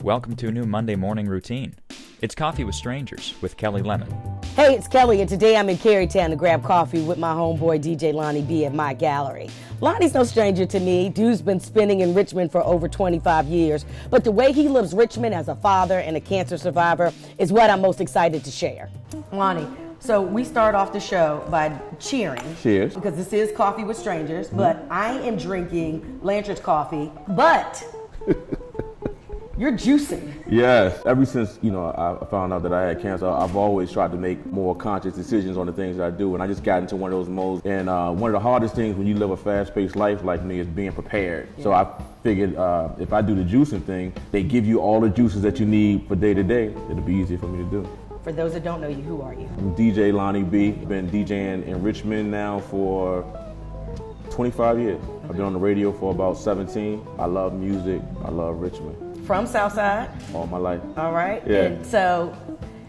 welcome to a new Monday morning routine. It's Coffee with Strangers with Kelli Lemon. Hey, it's Kelli, and today I'm in Carytown to grab coffee with my homeboy DJ Lonnie B at Mott Gallery. Lonnie's no stranger to me. Dude's been spinning in Richmond for over 25 years, but the way he lives Richmond as a father and a cancer survivor is what I'm most excited to share. Lonnie, so we start off the show by cheering. Cheers. Because this is Coffee with Strangers, but I am drinking Blanchard's coffee, but you're juicing. Yes. Ever since, I found out that I had cancer, I've always tried to make more conscious decisions on the things that I do, and I just got into one of those modes. And one of the hardest things when you live a fast-paced life like me is being prepared. Yeah. So I figured if I do the juicing thing, they give you all the juices that you need for day to day. It'll be easier for me to do. For those that don't know you, who are you? I'm DJ Lonnie B. Been DJing in Richmond now for 25 years. Okay. I've been on the radio for about 17. I love music. I love Richmond. From Southside? All my life. All right. Yeah. And so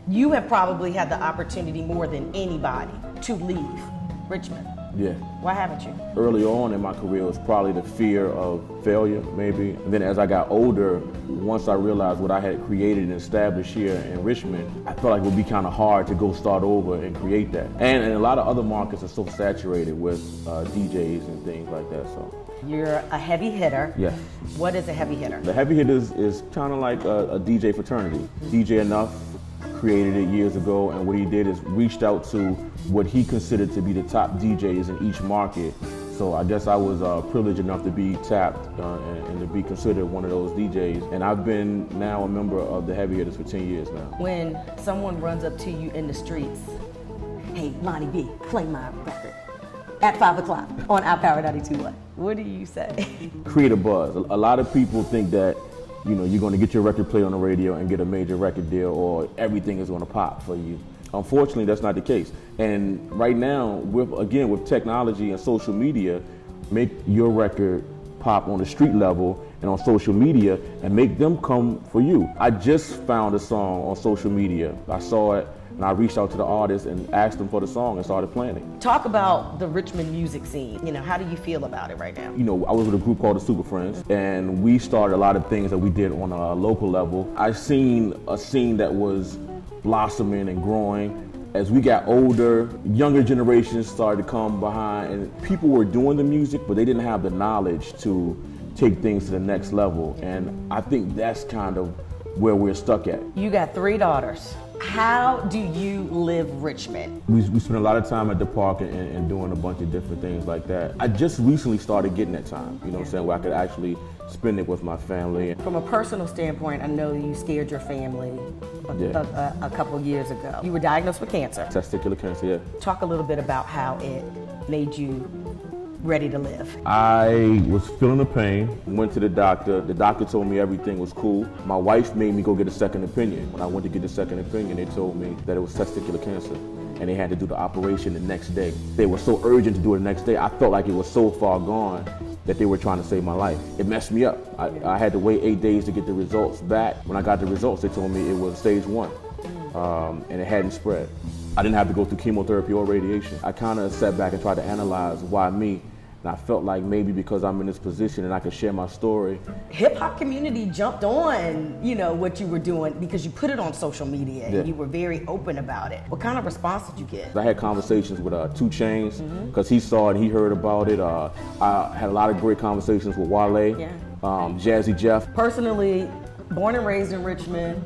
you have probably had the opportunity more than anybody to leave Richmond. Yeah. Why haven't you? Early on in my career, it was probably the fear of failure, maybe. And then as I got older, once I realized what I had created and established here in Richmond, I felt like it would be kind of hard to go start over and create that. And a lot of other markets are so saturated with DJs and things like that. So. You're a heavy hitter. Yes. What is a heavy hitter? The heavy hitter is kind of like a DJ fraternity. DJ Enough created it years ago, and what he did is reached out to what he considered to be the top DJs in each market. So I guess I was privileged enough to be tapped and to be considered one of those DJs. And I've been now a member of the Heavy Hitters for 10 years now. When someone runs up to you in the streets, hey, Lonnie B, play my record at 5 o'clock on our Power 92.1. What do you say? Create a buzz. A lot of people think that you're going to get your record played on the radio and get a major record deal, or everything is going to pop for you. Unfortunately, that's not the case. And right now, with technology and social media, make your record pop on the street level and on social media and make them come for you. I just found a song on social media. I saw it and I reached out to the artist and asked them for the song and started playing it. Talk about the Richmond music scene. How do you feel about it right now? I was with a group called the Super Friends, and we started a lot of things that we did on a local level. I seen a scene that was blossoming and growing. As we got older, younger generations started to come behind, and people were doing the music, but they didn't have the knowledge to take things to the next level. And I think that's kind of where we're stuck at. You got 3 daughters. How do you live Richmond? We spend a lot of time at the park and doing a bunch of different things like that. I just recently started getting that time, what I'm saying, where I could actually spend it with my family. From a personal standpoint, I know you scared your family a couple years ago. You were diagnosed with cancer. Testicular cancer, yeah. Talk a little bit about how it made you ready to live. I was feeling the pain, went to the doctor. The doctor told me everything was cool. My wife made me go get a second opinion. When I went to get the second opinion, they told me that it was testicular cancer, and they had to do the operation the next day. They were so urgent to do it the next day. I felt like it was so far gone that they were trying to save my life. It messed me up. I had to wait 8 days to get the results back. When I got the results, they told me it was stage 1, and it hadn't spread. I didn't have to go through chemotherapy or radiation. I kind of sat back and tried to analyze why me, and I felt like maybe because I'm in this position and I could share my story. Hip-hop community jumped on, what you were doing because you put it on social media and you were very open about it. What kind of response did you get? I had conversations with 2 Chainz because he saw it and he heard about it. I had a lot of great conversations with Wale, Jazzy Jeff. Personally, born and raised in Richmond,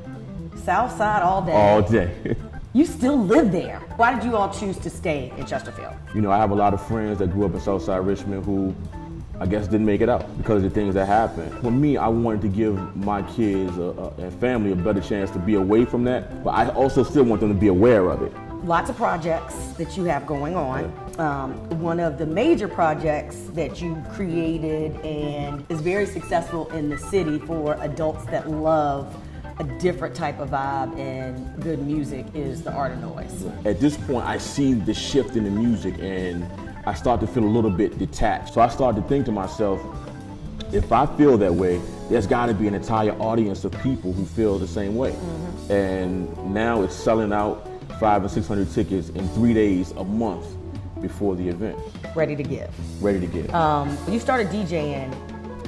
Southside all day. All day. You still live there. Why did you all choose to stay in Chesterfield? I have a lot of friends that grew up in Southside Richmond who I guess didn't make it out because of the things that happened. For me, I wanted to give my kids and family a better chance to be away from that, but I also still want them to be aware of it. Lots of projects that you have going on. One of the major projects that you created and is very successful in the city for adults that love a different type of vibe and good music is the Art of Noise. At this point, I see the shift in the music and I start to feel a little bit detached. So I started to think to myself, if I feel that way, there's got to be an entire audience of people who feel the same way. And now it's selling out 500 and 600 tickets in 3 days a month before the event. Ready to give. Ready to give. You started DJing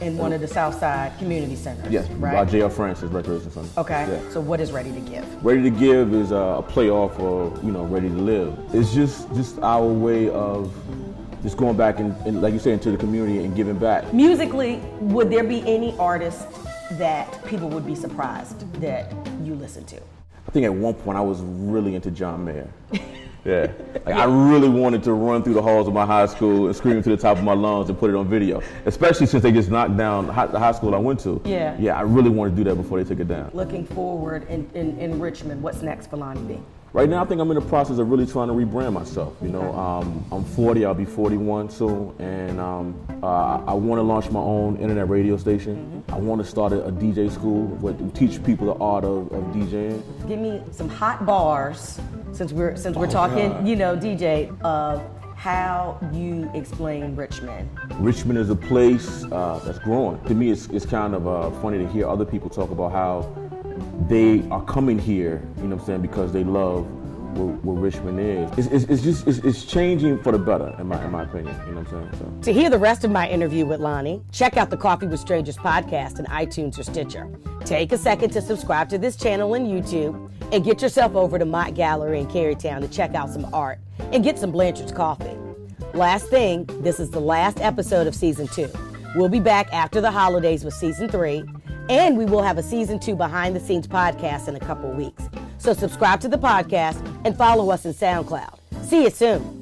In one of the Southside community centers. Yes, right? J.L. Francis Recreation Center. Okay. Yeah. So what is Ready to Give? Ready to Give is a play off of, Ready to Live. It's just our way of just going back and, like you say, into the community and giving back. Musically, would there be any artist that people would be surprised that you listen to? I think at one point I was really into John Mayer. Yeah. I really wanted to run through the halls of my high school and scream to the top of my lungs and put it on video, especially since they just knocked down the high school I went to. Yeah. Yeah, I really wanted to do that before they took it down. Looking forward in Richmond, what's next for Lonnie B? Right now, I think I'm in the process of really trying to rebrand myself. I'm 40, I'll be 41 soon, and I want to launch my own internet radio station. I want to start a DJ school where to teach people the art of DJing. Give me some hot bars, since we're talking, God. DJ, of how you explain Richmond. Richmond is a place that's growing. To me, it's kind of funny to hear other people talk about how they are coming here, because they love where Richmond is. It's changing for the better, in my opinion, So. To hear the rest of my interview with Lonnie, check out the Coffee with Strangers podcast on iTunes or Stitcher. Take a second to subscribe to this channel on YouTube and get yourself over to Mott Gallery in Carytown to check out some art and get some Blanchard's coffee. Last thing, this is the last episode of Season 2. We'll be back after the holidays with Season 3, and we will have a Season 2 behind-the-scenes podcast in a couple weeks. So subscribe to the podcast and follow us on SoundCloud. See you soon.